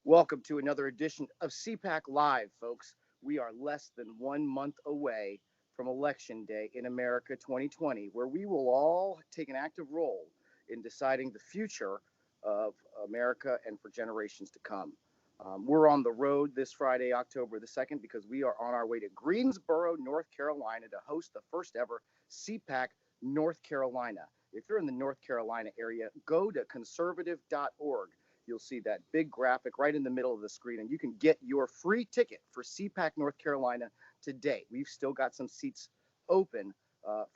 Welcome to another edition of CPAC Live, folks. We are less than 1 month away from Election Day in America 2020, where we will all take an active role in deciding the future of America and for generations to come. We're on the road this Friday, October the 2nd, because we are on our way to Greensboro, North Carolina to host the first ever CPAC North Carolina. If you're in the North Carolina area, go to conservative.org. You'll see that big graphic right in the middle of the screen, and you can get your free ticket for CPAC North Carolina today. We've still got some seats open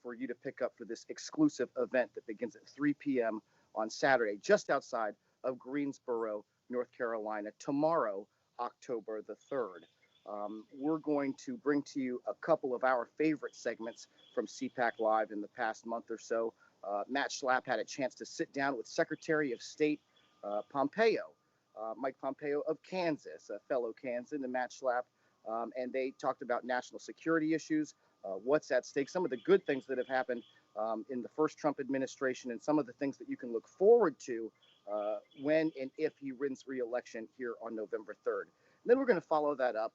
for you to pick up for this exclusive event that begins at 3 p.m. on Saturday, just outside of Greensboro, North Carolina, tomorrow, October the 3rd. We're going to bring to you a couple of our favorite segments from CPAC Live in the past month or so. Matt Schlapp had a chance to sit down with Secretary of State Pompeo, Mike Pompeo of Kansas, a fellow Kansan, and Matt Schlapp, and they talked about national security issues, what's at stake, some of the good things that have happened in the first Trump administration, and some of the things that you can look forward to when and if he wins re-election here on November 3rd. And then we're going to follow that up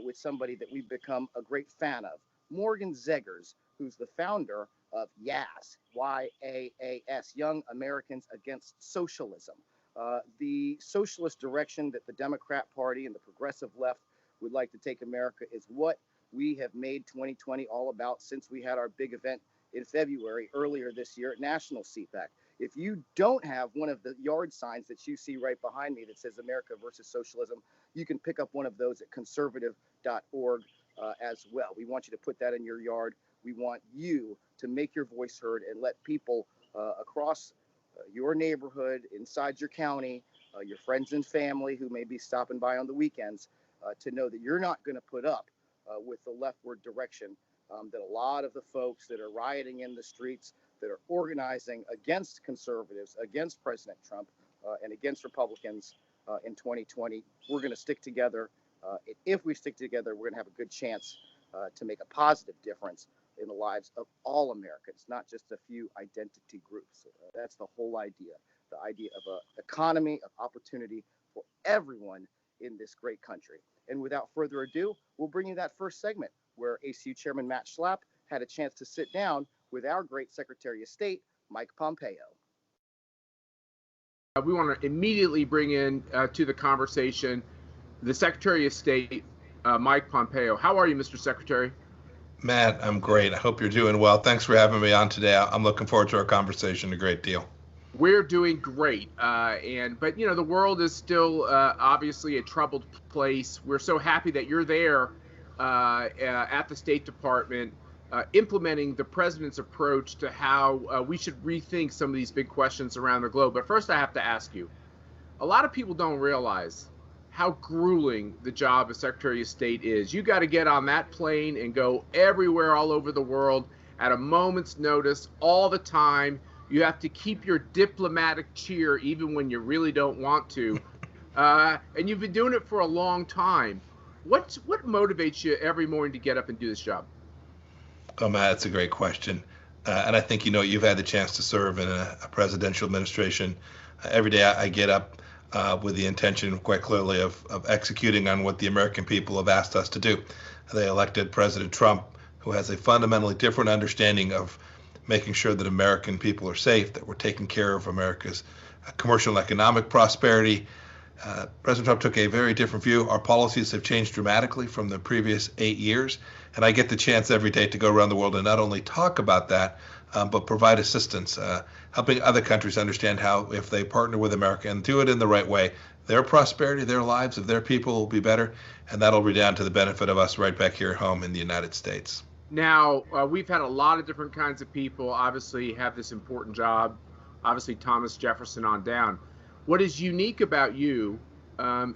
with somebody that we've become a great fan of, Morgan Zegers, who's the founder of YAS, Y-A-A-S, Young Americans Against Socialism. The socialist direction that the Democrat Party and the progressive left would like to take America is what we have made 2020 all about since we had our big event in February earlier this year at National CPAC. If you don't have one of the yard signs that you see right behind me that says America versus Socialism, you can pick up one of those at conservative.org as well. We want you to put that in your yard. We want you to make your voice heard and let people across your neighborhood, inside your county, your friends and family who may be stopping by on the weekends, to know that you're not going to put up with the leftward direction that a lot of the folks that are rioting in the streets, that are organizing against conservatives, against President Trump, and against Republicans in 2020. We're going to stick together. If we stick together, we're going to have a good chance to make a positive difference in the lives of all Americans, not just a few identity groups. That's the whole idea, the idea of an economy of opportunity for everyone in this great country. And without further ado, we'll bring you that first segment where ACU Chairman Matt Schlapp had a chance to sit down with our great Secretary of State, Mike Pompeo. We want to immediately bring in to the conversation the Secretary of State, Mike Pompeo. How are you, Mr. Secretary? Matt, I'm great. I hope you're doing well. Thanks for having me on today. I'm looking forward to our conversation a great deal. We're doing great, but you know the world is still obviously a troubled place. We're so happy that you're there at the State Department, implementing the president's approach to how we should rethink some of these big questions around the globe. But first, I have to ask you: a lot of people don't realize how grueling the job of Secretary of State is. You got to get on that plane and go everywhere all over the world at a moment's notice all the time. You have to keep your diplomatic cheer even when you really don't want to. And you've been doing it for a long time. What motivates you every morning to get up and do this job? Oh, Matt, that's a great question. And I think, you've had the chance to serve in a presidential administration. Every day I get up with the intention, quite clearly, of executing on what the American people have asked us to do. They elected President Trump, who has a fundamentally different understanding of making sure that American people are safe, that we're taking care of America's commercial and economic prosperity. President Trump took a very different view. Our policies have changed dramatically from the previous 8 years, and I get the chance every day to go around the world and not only talk about that, but provide assistance, helping other countries understand how, if they partner with America and do it in the right way, their prosperity, their lives of their people will be better, and that'll redound to the benefit of us right back here at home in the United States. Now, we've had a lot of different kinds of people obviously have this important job, obviously Thomas Jefferson on down. What is unique about you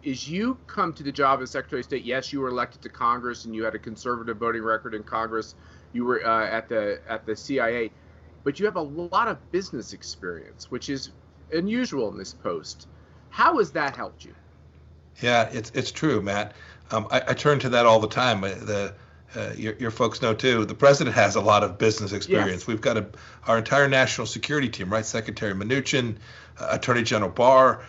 is you come to the job as Secretary of State. Yes, you were elected to Congress and you had a conservative voting record in Congress. You were at the CIA, but you have a lot of business experience, which is unusual in this post. How has that helped you? Yeah, it's true, Matt. I turn to that all the time. your folks know too, the president has a lot of business experience. Yes. We've got our entire national security team, right? Secretary Mnuchin, Attorney General Barr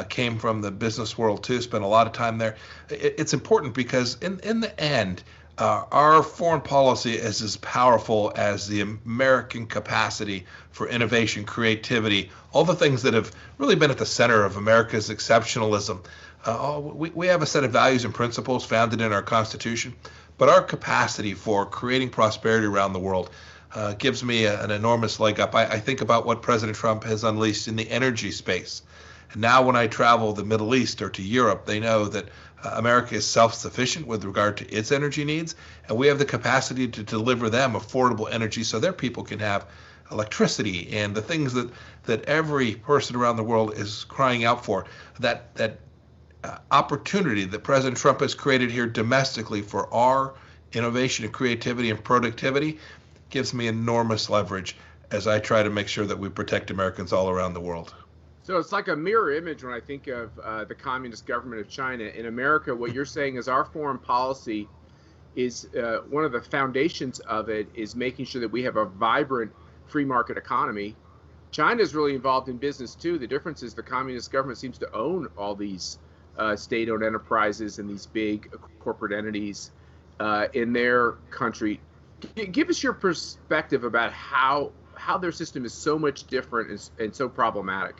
came from the business world too, spent a lot of time there. It's important because in the end, our foreign policy is as powerful as the American capacity for innovation, creativity, all the things that have really been at the center of America's exceptionalism. We have a set of values and principles founded in our Constitution, but our capacity for creating prosperity around the world gives me an enormous leg up. I think about what President Trump has unleashed in the energy space. And now when I travel the Middle East or to Europe, they know that America is self-sufficient with regard to its energy needs, and we have the capacity to deliver them affordable energy so their people can have electricity and the things that every person around the world is crying out for. That opportunity that President Trump has created here domestically for our innovation and creativity and productivity gives me enormous leverage as I try to make sure that we protect Americans all around the world. So it's like a mirror image when I think of the communist government of China. In America, what you're saying is our foreign policy is one of the foundations of it is making sure that we have a vibrant free market economy. China is really involved in business too. The difference is the communist government seems to own all these state-owned enterprises and these big corporate entities in their country. Give us your perspective about how their system is so much different and so problematic.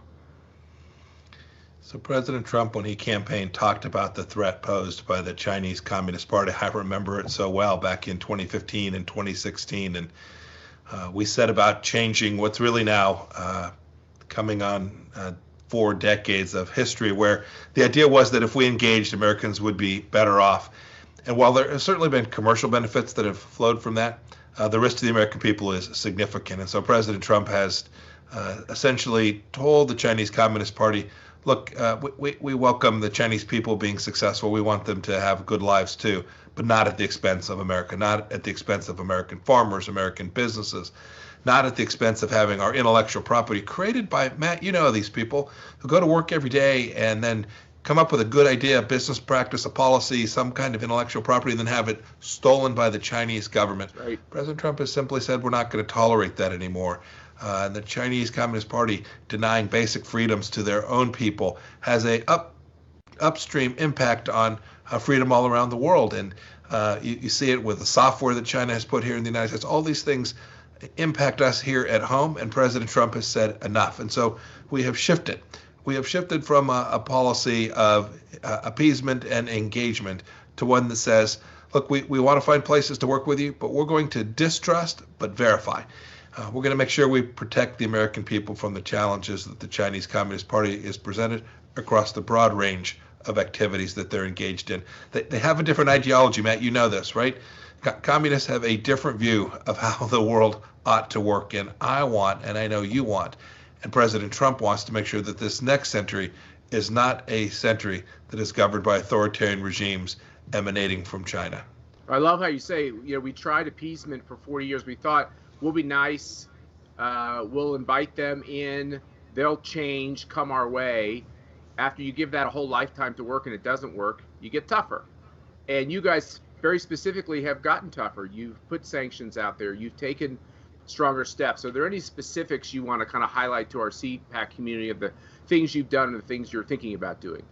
So President Trump, when he campaigned, talked about the threat posed by the Chinese Communist Party. I remember it so well back in 2015 and 2016. And we set about changing what's really now coming on 4 decades of history, where the idea was that if we engaged, Americans would be better off. And while there have certainly been commercial benefits that have flowed from that, the risk to the American people is significant. And so President Trump has essentially told the Chinese Communist Party, look, we welcome the Chinese people being successful. We want them to have good lives too, but not at the expense of America, not at the expense of American farmers, American businesses, not at the expense of having our intellectual property created by, Matt, you know these people who go to work every day and then come up with a good idea, a business practice, a policy, some kind of intellectual property, and then have it stolen by the Chinese government. Right. President Trump has simply said we're not going to tolerate that anymore. And the Chinese Communist Party denying basic freedoms to their own people has a upstream impact on freedom all around the world. And you see it with the software that China has put here in the United States. All these things impact us here at home, and President Trump has said enough. And so we have shifted. We have shifted from a policy of appeasement and engagement to one that says, look, we want to find places to work with you, but we're going to distrust but verify. We're going to make sure we protect the American people from the challenges that the Chinese Communist Party is presented across the broad range of activities that they're engaged in. They have a different ideology, Matt. You know this, right? Communists have a different view of how the world ought to work, and I want, and I know you want, and President Trump wants to make sure that this next century is not a century that is governed by authoritarian regimes emanating from China. I love how you say, we tried appeasement for 40 years. We thought, we'll be nice, we'll invite them in, they'll change, come our way. After you give that a whole lifetime to work and it doesn't work, you get tougher. And you guys very specifically have gotten tougher. You've put sanctions out there. You've taken stronger steps. Are there any specifics you want to kind of highlight to our CPAC community of the things you've done and the things you're thinking about doing?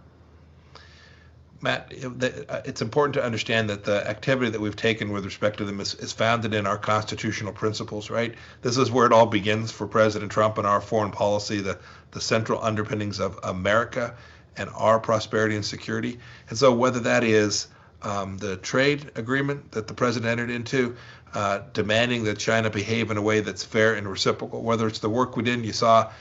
Matt, it's important to understand that the activity that we've taken with respect to them is founded in our constitutional principles, right? This is where it all begins for President Trump and our foreign policy, the central underpinnings of America and our prosperity and security. And so whether that is the trade agreement that the president entered into, demanding that China behave in a way that's fair and reciprocal, whether it's the work we did, you saw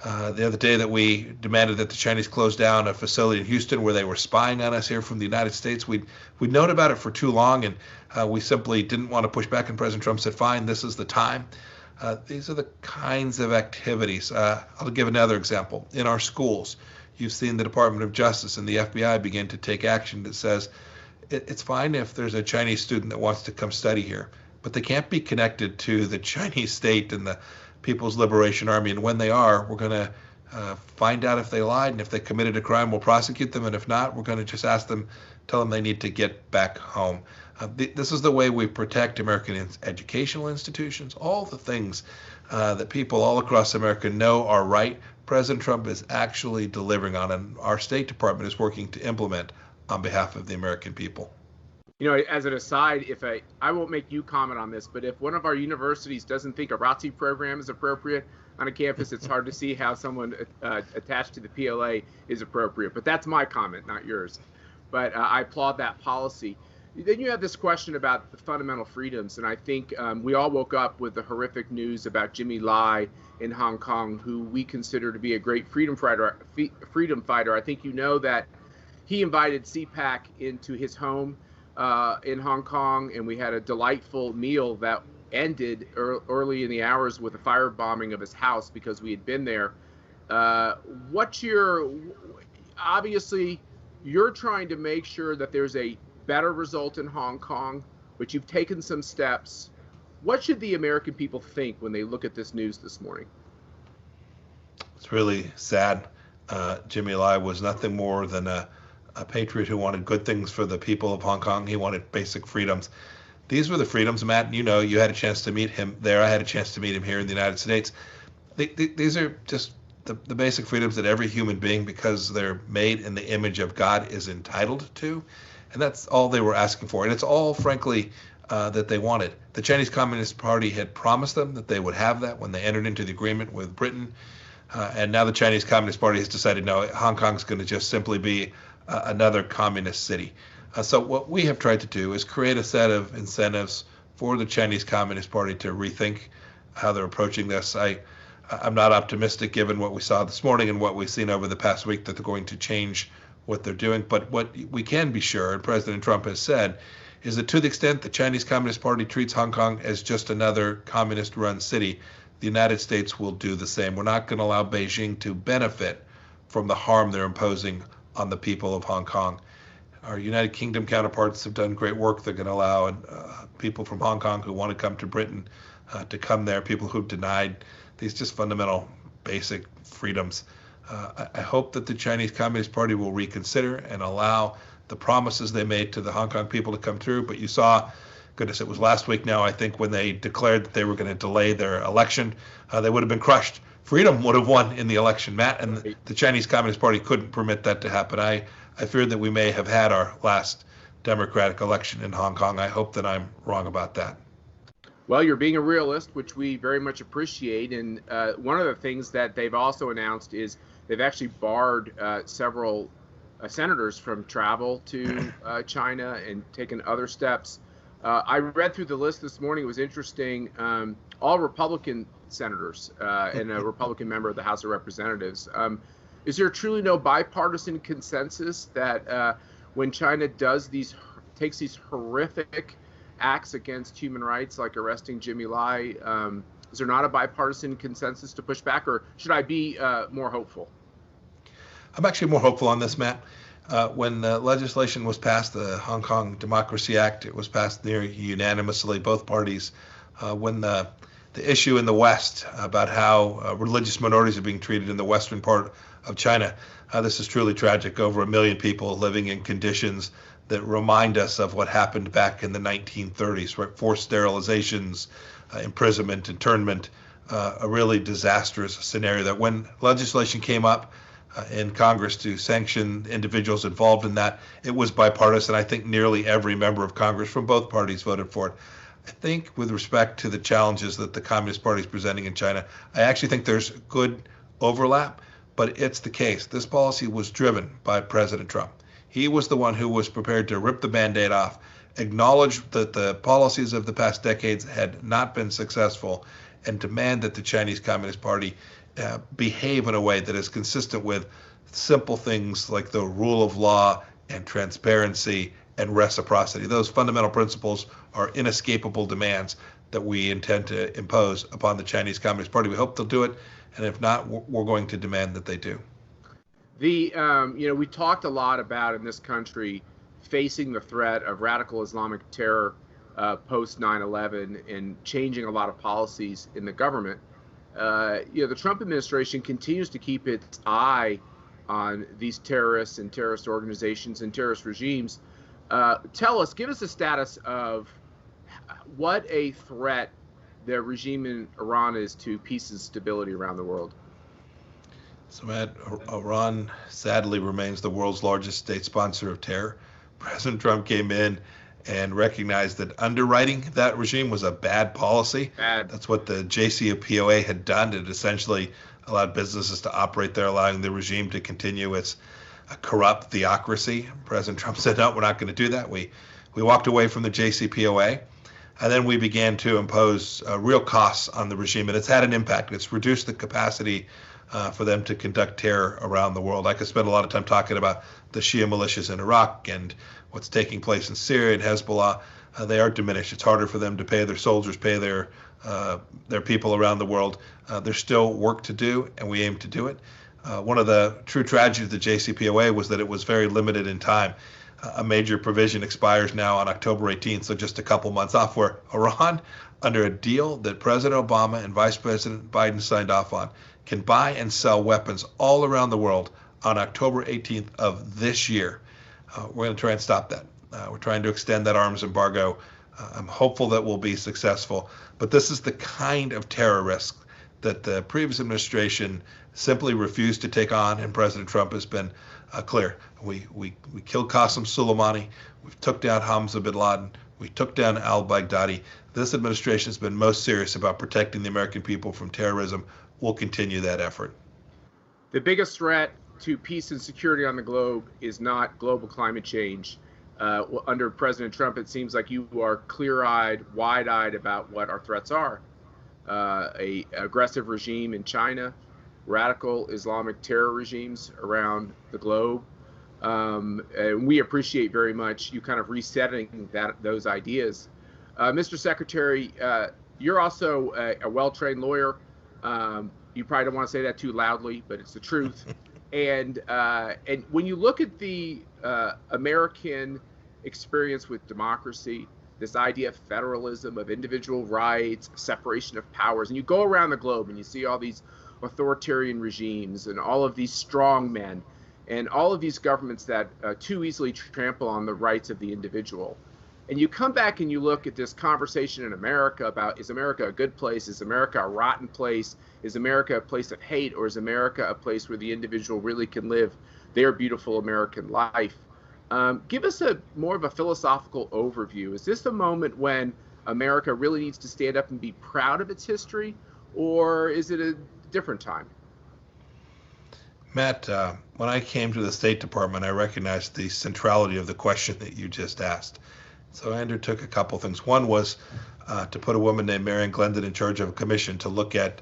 the other day that we demanded that the Chinese close down a facility in Houston where they were spying on us here from the United States. We'd known about it for too long, and we simply didn't want to push back, and President Trump said, fine, this is the time. These are the kinds of activities. I'll give another example. In our schools, you've seen the Department of Justice and the FBI begin to take action that says it's fine if there's a Chinese student that wants to come study here, but they can't be connected to the Chinese state and the People's Liberation Army, and when they are, we're going to find out if they lied, and if they committed a crime, we'll prosecute them, and if not, we're going to just tell them they need to get back home. This is the way we protect American educational institutions, all the things that people all across America know are right. President Trump is actually delivering on, and our State Department is working to implement on behalf of the American people. You know, as an aside, if I won't make you comment on this, but if one of our universities doesn't think a ROTC program is appropriate on a campus, it's hard to see how someone attached to the PLA is appropriate. But that's my comment, not yours. But I applaud that policy. Then you have this question about the fundamental freedoms, and I think we all woke up with the horrific news about Jimmy Lai in Hong Kong, who we consider to be a great freedom fighter. I think you know that he invited CPAC into his home in Hong Kong, and we had a delightful meal that ended early in the hours with a firebombing of his house because we had been there. Obviously, you're trying to make sure that there's a better result in Hong Kong, but you've taken some steps. What should the American people think when they look at this news this morning? It's really sad. Jimmy Lai was nothing more than a patriot who wanted good things for the people of Hong Kong. He wanted basic freedoms. These were the freedoms, Matt. You know, you had a chance to meet him there. I had a chance to meet him here in the United States. These are just the basic freedoms that every human being, because they're made in the image of God, is entitled to. And that's all they were asking for. And it's all, frankly, that they wanted. The Chinese Communist Party had promised them that they would have that when they entered into the agreement with Britain. And now the Chinese Communist Party has decided, no, Hong Kong's going to just simply be another communist city. So what we have tried to do is create a set of incentives for the Chinese Communist Party to rethink how they're approaching this. I'm not optimistic, given what we saw this morning and what we've seen over the past week, that they're going to change what they're doing. But what we can be sure, and President Trump has said, is that to the extent the Chinese Communist Party treats Hong Kong as just another communist-run city, the United States will do the same. We're not going to allow Beijing to benefit from the harm they're imposing on the people of Hong Kong. Our United Kingdom counterparts have done great work. They're going to allow people from Hong Kong who want to come to Britain to come there, people who've denied these just fundamental basic freedoms. I hope that the Chinese Communist Party will reconsider and allow the promises they made to the Hong Kong people to come through. But you saw, goodness, it was last week now, I think, when they declared that they were going to delay their election, they would have been crushed. Freedom would have won in the election, Matt, and the Chinese Communist Party couldn't permit that to happen. I fear that we may have had our last democratic election in Hong Kong. I hope that I'm wrong about that. Well, you're being a realist, which we very much appreciate. And one of the things that they've also announced is they've actually barred several senators from travel to China and taken other steps. I read through the list this morning. It was interesting. All Republican senators and a Republican member of the House of Representatives. Is there truly no bipartisan consensus that when China takes these horrific acts against human rights, like arresting Jimmy Lai, is there not a bipartisan consensus to push back, or should I be more hopeful? I'm actually more hopeful on this, Matt. When legislation was passed, the Hong Kong Democracy Act, it was passed near unanimously, both parties. When the issue in the West about how religious minorities are being treated in the western part of China, this is truly tragic. Over 1 million people living in conditions that remind us of what happened back in the 1930s, right? Forced sterilizations, imprisonment, internment, a really disastrous scenario that when legislation came up in Congress to sanction individuals involved in that, it was bipartisan. I think nearly every member of Congress from both parties voted for it. I think with respect to the challenges that the Communist Party is presenting in China, I actually think there's good overlap, but it's the case. This policy was driven by President Trump. He was the one who was prepared to rip the Band-Aid off, acknowledge that the policies of the past decades had not been successful, and demand that the Chinese Communist Party behave in a way that is consistent with simple things like the rule of law and transparency and reciprocity. Those fundamental principles are inescapable demands that we intend to impose upon the Chinese Communist Party. We hope they'll do it, and if not, we're going to demand that they do. We talked a lot about in this country facing the threat of radical Islamic terror post 9/11 and changing a lot of policies in the government. The Trump administration continues to keep its eye on these terrorists and terrorist organizations and terrorist regimes. Give us a status of what a threat the regime in Iran is to peace and stability around the world. So, Matt, Iran sadly remains the world's largest state sponsor of terror. President Trump came in and recognized that underwriting that regime was a bad policy. That's what the JCPOA had done. It essentially allowed businesses to operate there, allowing the regime to continue its corrupt theocracy. President Trump said, no, we're not going to do that. We walked away from the JCPOA, and then we began to impose real costs on the regime, and it's had an impact. It's reduced the capacity for them to conduct terror around the world. I could spend a lot of time talking about the Shia militias in Iraq and what's taking place in Syria and Hezbollah. They are diminished. It's harder for them to pay their soldiers, pay their people around the world. There's still work to do, and we aim to do it. One of the true tragedies of the JCPOA was that it was very limited in time. A major provision expires now on October 18th, so just a couple months off, where Iran, under a deal that President Obama and Vice President Biden signed off on, can buy and sell weapons all around the world on October 18th of this year. We're going to try and stop that. We're trying to extend that arms embargo. I'm hopeful that we'll be successful. But this is the kind of terror risk that the previous administration simply refused to take on, and President Trump has been clear. We killed Qasem Soleimani. We took down Hamza bin Laden. We took down al-Baghdadi. This administration has been most serious about protecting the American people from terrorism. We'll continue that effort. The biggest threat to peace and security on the globe is not global climate change. Under President Trump, it seems like you are clear-eyed, wide-eyed about what our threats are. A aggressive regime in China, radical Islamic terror regimes around the globe. And we appreciate very much you kind of resetting those ideas. Mr. Secretary, you're also a well-trained lawyer. You probably don't want to say that too loudly, but it's the truth. And when you look at the American experience with democracy, this idea of federalism, of individual rights, separation of powers, and you go around the globe and you see all these authoritarian regimes and all of these strong men and all of these governments that too easily trample on the rights of the individual. And you come back and you look at this conversation in America about, is America a good place? Is America a rotten place? Is America a place of hate? Or is America a place where the individual really can live their beautiful American life? Give us more of a philosophical overview. Is this a moment when America really needs to stand up and be proud of its history? Or is it a different time? Matt, when I came to the State Department, I recognized the centrality of the question that you just asked. So I undertook a couple things. One was to put a woman named Marion Glendon in charge of a commission to look at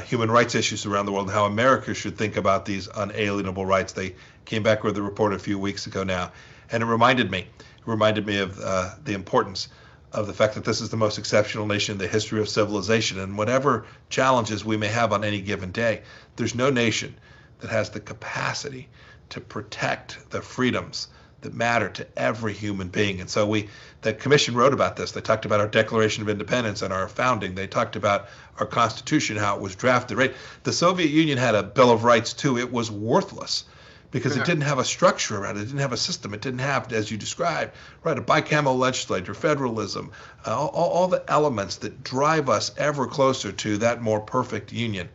human rights issues around the world and how America should think about these unalienable rights. They came back with a report a few weeks ago now, and it reminded me of the importance of the fact that this is the most exceptional nation in the history of civilization. And whatever challenges we may have on any given day, there's no nation that has the capacity to protect the freedoms that matter to every human being. And so the commission wrote about this. They talked about our Declaration of Independence and our founding. They talked about our Constitution, how it was drafted, right? The Soviet Union had a Bill of Rights too. It was worthless because it didn't have a structure around it. It didn't have a system. It didn't have, as you described, right, a bicameral legislature, federalism, all the elements that drive us ever closer to that more perfect union.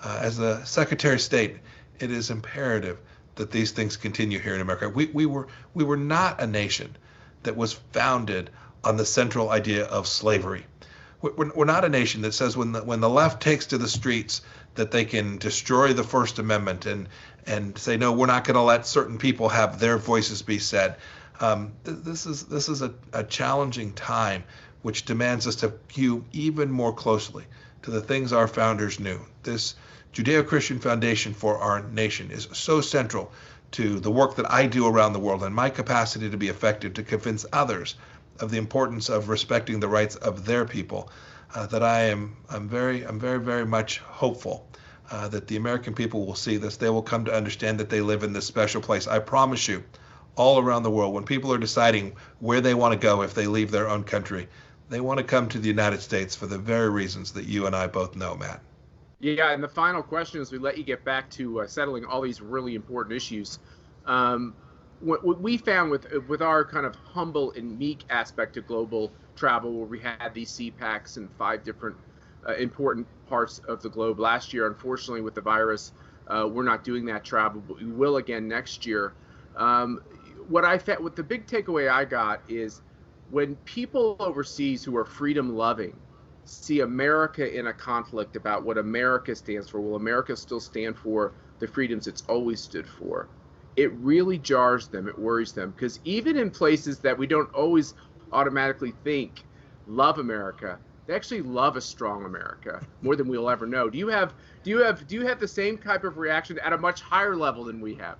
As the Secretary of State, it is imperative that these things continue here in America. We were not a nation that was founded on the central idea of slavery. We're not a nation that says when the left takes to the streets that they can destroy the First Amendment and say, no, we're not going to let certain people have their voices be said. This is a challenging time which demands us to view even more closely to the things our founders knew. This Judeo-Christian foundation for our nation is so central to the work that I do around the world and my capacity to be effective to convince others of the importance of respecting the rights of their people, that I'm very, very much hopeful that the American people will see this. They will come to understand that they live in this special place. I promise you, all around the world, when people are deciding where they want to go if they leave their own country, they want to come to the United States for the very reasons that you and I both know, Matt. Yeah, and the final question as we let you get back to settling all these really important issues. what we found with our kind of humble and meek aspect of global travel, where we had these CPACs in 5 different important parts of the globe last year. Unfortunately, with the virus, we're not doing that travel, but we will again next year. What the big takeaway I got is when people overseas who are freedom loving see America in a conflict about what America stands for, will America still stand for the freedoms it's always stood for? It really jars them, it worries them, because even in places that we don't always automatically think love America, they actually love a strong America more than we'll ever know. Do you have the same type of reaction at a much higher level than we have?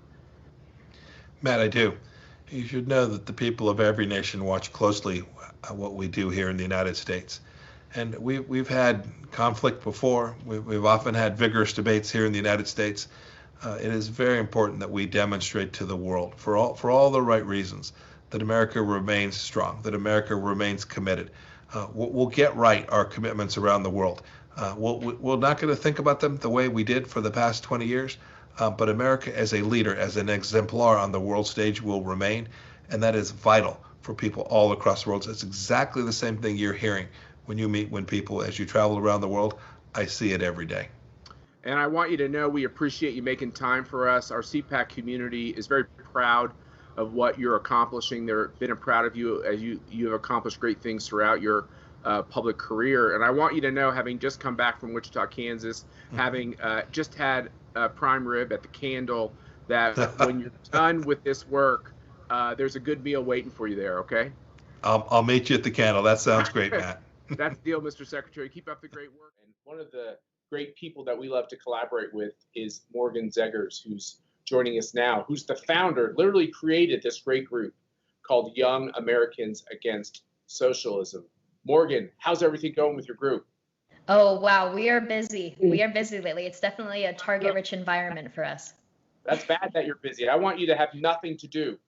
Matt, I do. You should know that the people of every nation watch closely what we do here in the United States. And we've had conflict before. We've often had vigorous debates here in the United States. It is very important that we demonstrate to the world, for all the right reasons, that America remains strong, that America remains committed. We'll get right our commitments around the world. We're not going to think about them the way we did for the past 20 years, but America as a leader, as an exemplar on the world stage will remain, and that is vital for people all across the world. It's exactly the same thing you're hearing when people, as you travel around the world. I see it every day. And I want you to know we appreciate you making time for us. Our CPAC community is very proud of what you're accomplishing. They've been proud of you as you have accomplished great things throughout your public career. And I want you to know, having just come back from Wichita, Kansas, having just had prime rib at the Candle, that when you're done with this work, there's a good meal waiting for you there, okay? I'll meet you at the Candle. That sounds great, Matt. That's the deal, Mr. Secretary. Keep up the great work. And one of the great people that we love to collaborate with is Morgan Zegers, who's joining us now, who's the founder, literally created this great group called Young Americans Against Socialism. Morgan, how's everything going with your group? Oh, wow. We are busy. We are busy lately. It's definitely a target-rich environment for us. That's bad that you're busy. I want you to have nothing to do.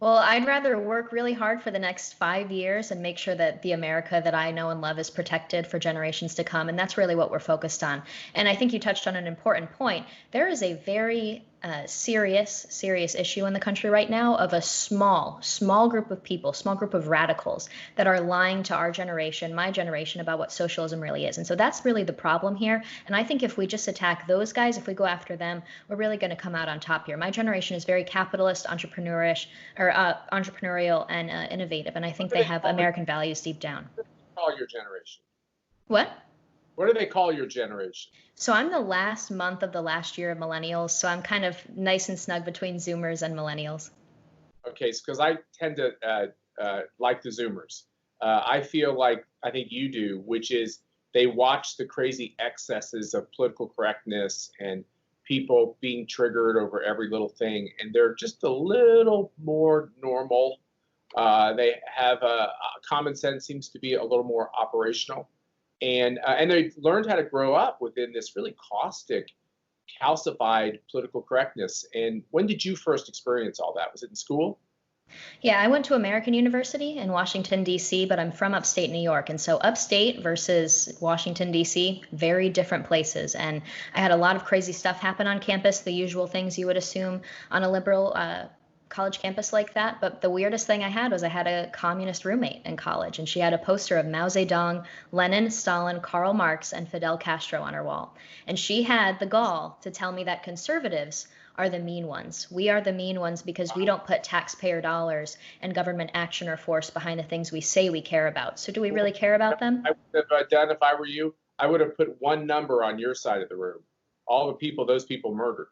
Well, I'd rather work really hard for the next 5 years and make sure that the America that I know and love is protected for generations to come. And that's really what we're focused on. And I think you touched on an important point. There is a very serious issue in the country right now of a small group of people, small group of radicals that are lying to our generation, my generation, about what socialism really is. And so that's really the problem here. And I think if we just attack those guys, if we go after them, we're really going to come out on top here. My generation is very capitalist, entrepreneurial, and innovative. And I think they have American values deep down. What do they call your generation? What? What do they call your generation? So I'm the last month of the last year of millennials. So I'm kind of nice and snug between Zoomers and millennials. Okay, because I tend to like the Zoomers. I feel like I think you do, which is they watch the crazy excesses of political correctness and people being triggered over every little thing, and they're just a little more normal. They have common sense seems to be a little more operational. And they learned how to grow up within this really caustic, calcified political correctness. And when did you first experience all that? Was it in school? Yeah, I went to American University in Washington, D.C., but I'm from upstate New York. And so upstate versus Washington, D.C., very different places. And I had a lot of crazy stuff happen on campus, the usual things you would assume on a liberal college campus like that. But the weirdest thing I had was I had a communist roommate in college, and she had a poster of Mao Zedong, Lenin, Stalin, Karl Marx, and Fidel Castro on her wall. And she had the gall to tell me that conservatives are the mean ones. We are the mean ones because we don't put taxpayer dollars and government action or force behind the things we say we care about. So do we really care about them? I would have done, if I were you, I would have put one number on your side of the room. All the people those people murdered.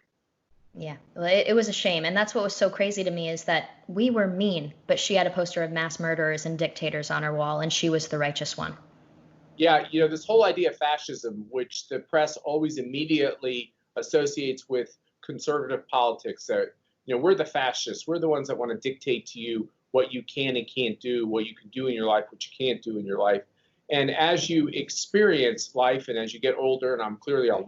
Yeah, well, it was a shame. And that's what was so crazy to me is that we were mean, but she had a poster of mass murderers and dictators on her wall, and she was the righteous one. Yeah, this whole idea of fascism, which the press always immediately associates with conservative politics, that, we're the fascists. We're the ones that want to dictate to you what you can and can't do, what you can do in your life, what you can't do in your life. And as you experience life and as you get older, and I'm clearly a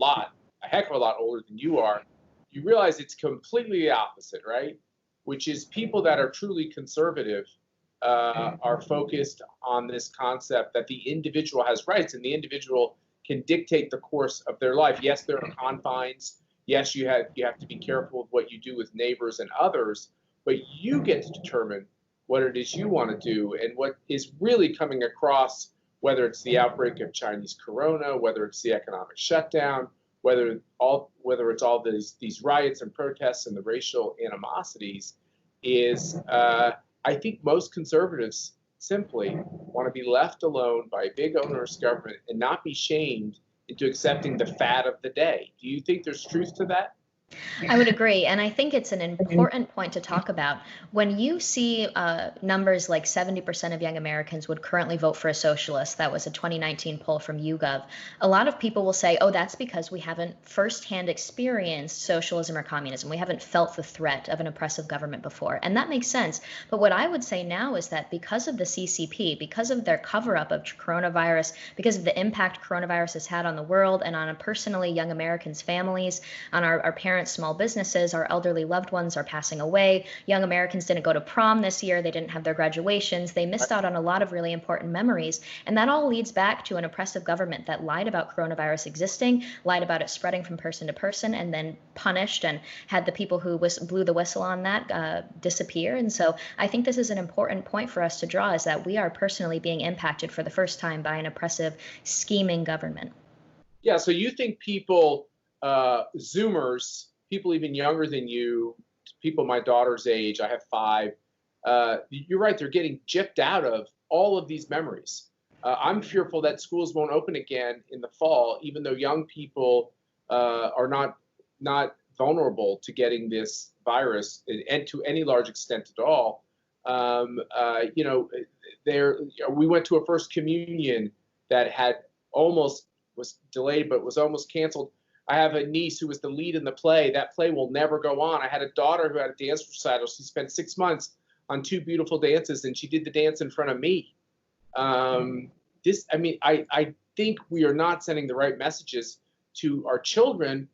heck of a lot older than you are, you realize it's completely the opposite, right? Which is people that are truly conservative are focused on this concept that the individual has rights and the individual can dictate the course of their life. Yes, there are confines. Yes, you have to be careful with what you do with neighbors and others, but you get to determine what it is you want to do and what is really coming across, whether it's the outbreak of Chinese corona, whether it's the economic shutdown, whether it's all these riots and protests and the racial animosities, is I think most conservatives simply want to be left alone by a big onerous government and not be shamed into accepting the fad of the day. Do you think there's truth to that? I would agree. And I think it's an important point to talk about. When you see numbers like 70% of young Americans would currently vote for a socialist, that was a 2019 poll from YouGov, a lot of people will say, oh, that's because we haven't firsthand experienced socialism or communism. We haven't felt the threat of an oppressive government before. And that makes sense. But what I would say now is that because of the CCP, because of their cover up of coronavirus, because of the impact coronavirus has had on the world and on personally young Americans' families, on our parents, small businesses, our elderly loved ones are passing away. Young Americans didn't go to prom this year. They didn't have their graduations. They missed out on a lot of really important memories. And that all leads back to an oppressive government that lied about coronavirus existing, lied about it spreading from person to person, and then punished and had the people who blew the whistle on that disappear. And so I think this is an important point for us to draw, is that we are personally being impacted for the first time by an oppressive, scheming government. Yeah, so you think people, Zoomers, people even younger than you, people my daughter's age, I have 5, you're right, they're getting gypped out of all of these memories. I'm fearful that schools won't open again in the fall, even though young people are not vulnerable to getting this virus, and to any large extent at all. We went to a first communion that was delayed, but was almost canceled. I have a niece who was the lead in the play. That play will never go on. I had a daughter who had a dance recital. She spent 6 months on 2 beautiful dances, and she did the dance in front of me. I think we are not sending the right messages to our children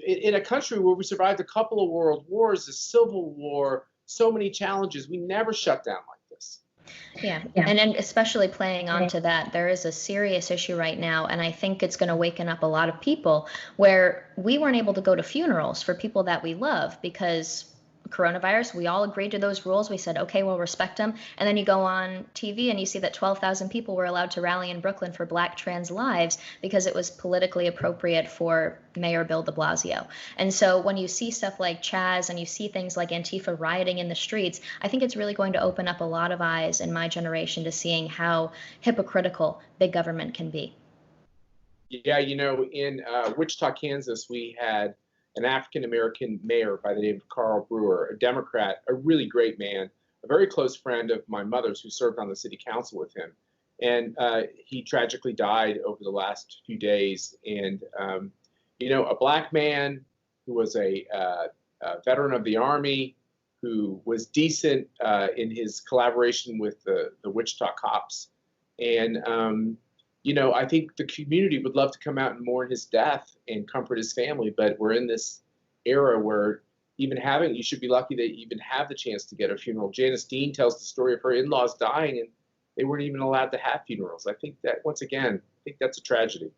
in a country where we survived a couple of world wars, a civil war, so many challenges. We never shut down like this. Yeah. And then especially playing on to that, there is a serious issue right now, and I think it's going to waken up a lot of people where we weren't able to go to funerals for people that we love because coronavirus. We all agreed to those rules. We said, okay, we'll respect them. And then you go on TV and you see that 12,000 people were allowed to rally in Brooklyn for Black trans lives because it was politically appropriate for Mayor Bill de Blasio. And so when you see stuff like Chaz and you see things like Antifa rioting in the streets, I think it's really going to open up a lot of eyes in my generation to seeing how hypocritical big government can be. Yeah, in Wichita, Kansas, we had an African-American mayor by the name of Carl Brewer, a Democrat, a really great man, a very close friend of my mother's who served on the city council with him. And he tragically died over the last few days. And, a Black man who was a veteran of the Army, who was decent in his collaboration with the Wichita cops. And, I think the community would love to come out and mourn his death and comfort his family, but we're in this era where you should be lucky that you even have the chance to get a funeral. Janice Dean tells the story of her in-laws dying, and they weren't even allowed to have funerals. I think that, once again, that's a tragedy.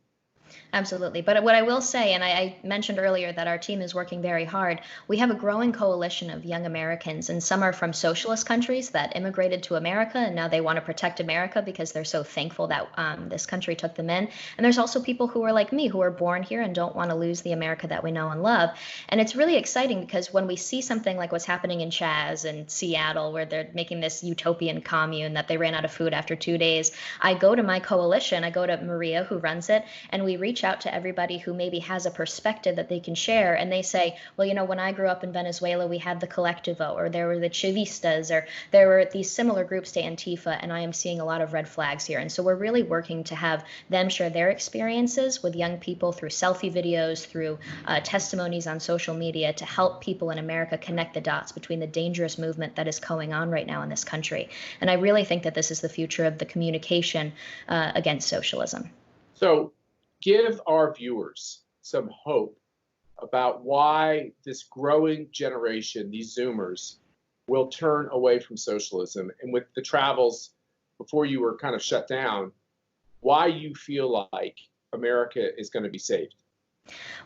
Absolutely. But what I will say, and I mentioned earlier that our team is working very hard, we have a growing coalition of young Americans, and some are from socialist countries that immigrated to America, and now they want to protect America because they're so thankful that this country took them in. And there's also people who are like me, who are born here and don't want to lose the America that we know and love. And it's really exciting because when we see something like what's happening in Chaz and Seattle, where they're making this utopian commune that they ran out of food after 2 days, I go to my coalition, I go to Maria, who runs it, and we reach out to everybody who maybe has a perspective that they can share. And they say, well, when I grew up in Venezuela, we had the Colectivo, or there were the Chavistas, or there were these similar groups to Antifa, and I am seeing a lot of red flags here. And so we're really working to have them share their experiences with young people through selfie videos, through testimonies on social media, to help people in America connect the dots between the dangerous movement that is going on right now in this country. And I really think that this is the future of the communication against socialism. So give our viewers some hope about why this growing generation, these Zoomers, will turn away from socialism. And with the travels before you were kind of shut down, why you feel like America is going to be saved.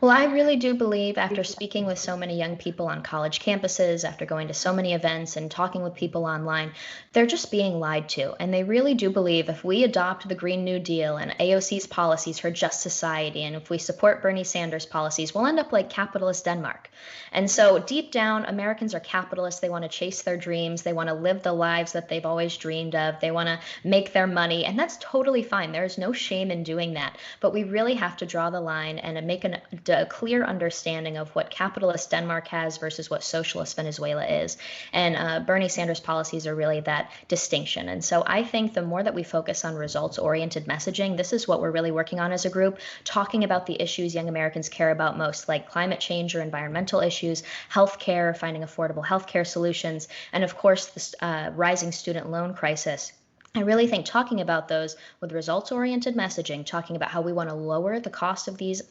Well, I really do believe after speaking with so many young people on college campuses, after going to so many events and talking with people online, they're just being lied to. And they really do believe if we adopt the Green New Deal and AOC's policies for just society, and if we support Bernie Sanders' policies, we'll end up like capitalist Denmark. And so deep down, Americans are capitalists. They want to chase their dreams. They want to live the lives that they've always dreamed of. They want to make their money. And that's totally fine. There is no shame in doing that. But we really have to draw the line and make a clear understanding of what capitalist Denmark has versus what socialist Venezuela is. And Bernie Sanders' policies are really that distinction. And so I think the more that we focus on results-oriented messaging, this is what we're really working on as a group, talking about the issues young Americans care about most, like climate change or environmental issues, healthcare, finding affordable healthcare solutions, and of course, the rising student loan crisis. I really think talking about those with results-oriented messaging, talking about how we want to lower the cost of these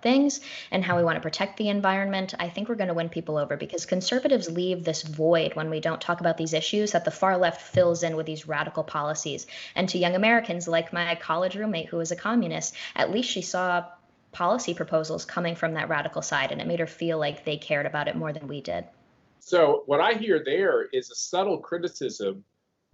things and how we want to protect the environment, I think we're going to win people over, because conservatives leave this void when we don't talk about these issues that the far left fills in with these radical policies. And to young Americans, like my college roommate who was a communist, at least she saw policy proposals coming from that radical side, and it made her feel like they cared about it more than we did. So what I hear there is a subtle criticism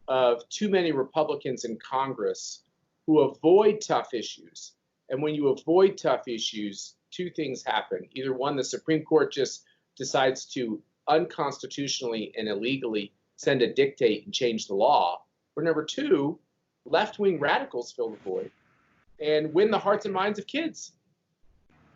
of too many Republicans in Congress who avoid tough issues. And when you avoid tough issues, two things happen. Either one, the Supreme Court just decides to unconstitutionally and illegally send a dictate and change the law. Or number two, left-wing radicals fill the void and win the hearts and minds of kids.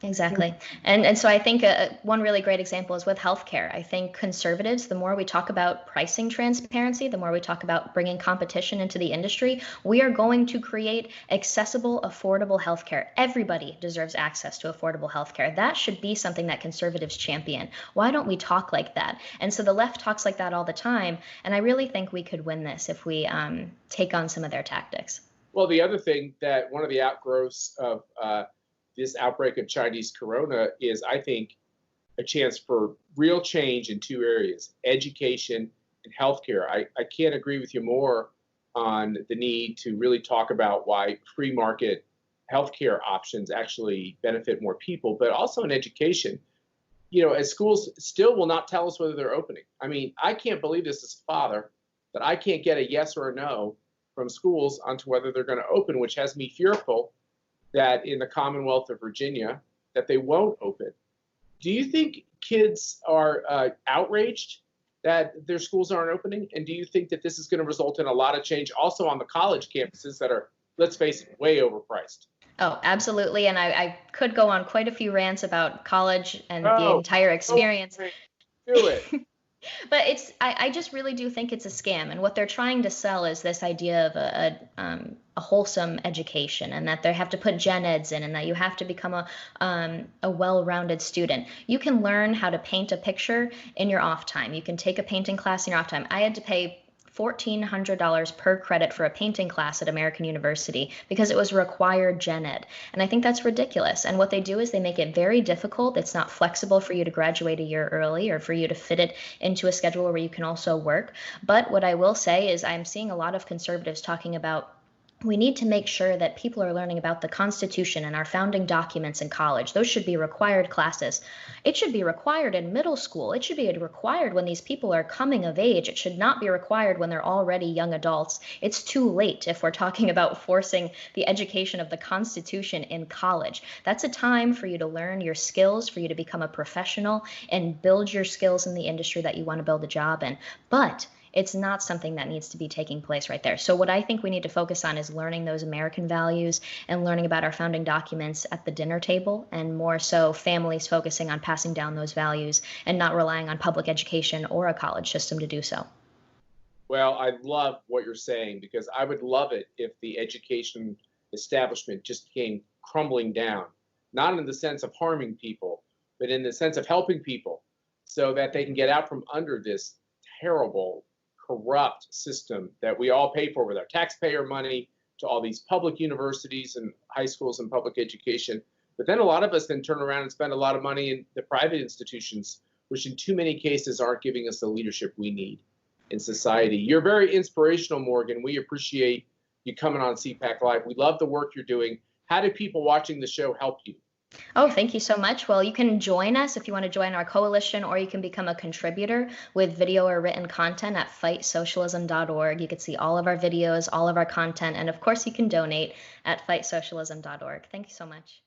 Exactly. And so I think one really great example is with healthcare. I think conservatives, the more we talk about pricing transparency, the more we talk about bringing competition into the industry, we are going to create accessible, affordable healthcare. Everybody deserves access to affordable healthcare. That should be something that conservatives champion. Why don't we talk like that? And so the left talks like that all the time. And I really think we could win this if we take on some of their tactics. Well, the other thing that one of the outgrowths of this outbreak of Chinese corona is, I think, a chance for real change in two areas, education and healthcare. I can't agree with you more on the need to really talk about why free market healthcare options actually benefit more people, but also in education. You know, as schools still will not tell us whether they're opening. I mean, I can't believe this as a father, that I can't get a yes or a no from schools onto whether they're going to open, which has me fearful that in the Commonwealth of Virginia, that they won't open. Do you think kids are outraged that their schools aren't opening? And do you think that this is going to result in a lot of change also on the college campuses that are, let's face it, way overpriced? Oh, absolutely. And I could go on quite a few rants about college and the entire experience. Do it. But I just really do think it's a scam. And what they're trying to sell is this idea of a wholesome education, and that they have to put gen eds in, and that you have to become a well-rounded student. You can learn how to paint a picture in your off time. You can take a painting class in your off time. I had to pay $1,400 per credit for a painting class at American University because it was required gen ed. And I think that's ridiculous. And what they do is they make it very difficult. It's not flexible for you to graduate a year early or for you to fit it into a schedule where you can also work. But what I will say is I'm seeing a lot of conservatives talking about we need to make sure that people are learning about the Constitution and our founding documents in college. Those should be required classes. It should be required in middle school. It should be required when these people are coming of age. It should not be required when they're already young adults. It's too late if we're talking about forcing the education of the Constitution in college. That's a time for you to learn your skills, for you to become a professional and build your skills in the industry that you want to build a job in. But it's not something that needs to be taking place right there. So what I think we need to focus on is learning those American values and learning about our founding documents at the dinner table, and more so families focusing on passing down those values and not relying on public education or a college system to do so. Well, I love what you're saying, because I would love it if the education establishment just came crumbling down, not in the sense of harming people, but in the sense of helping people so that they can get out from under this terrible, corrupt system that we all pay for with our taxpayer money, to all these public universities and high schools and public education. But then a lot of us then turn around and spend a lot of money in the private institutions, which in too many cases aren't giving us the leadership we need in society. You're very inspirational, Morgan. We appreciate you coming on CPAC Live. We love the work you're doing. How do people watching the show help you? Oh, thank you so much. Well, you can join us if you want to join our coalition, or you can become a contributor with video or written content at fightsocialism.org. You can see all of our videos, all of our content, and of course, you can donate at fightsocialism.org. Thank you so much.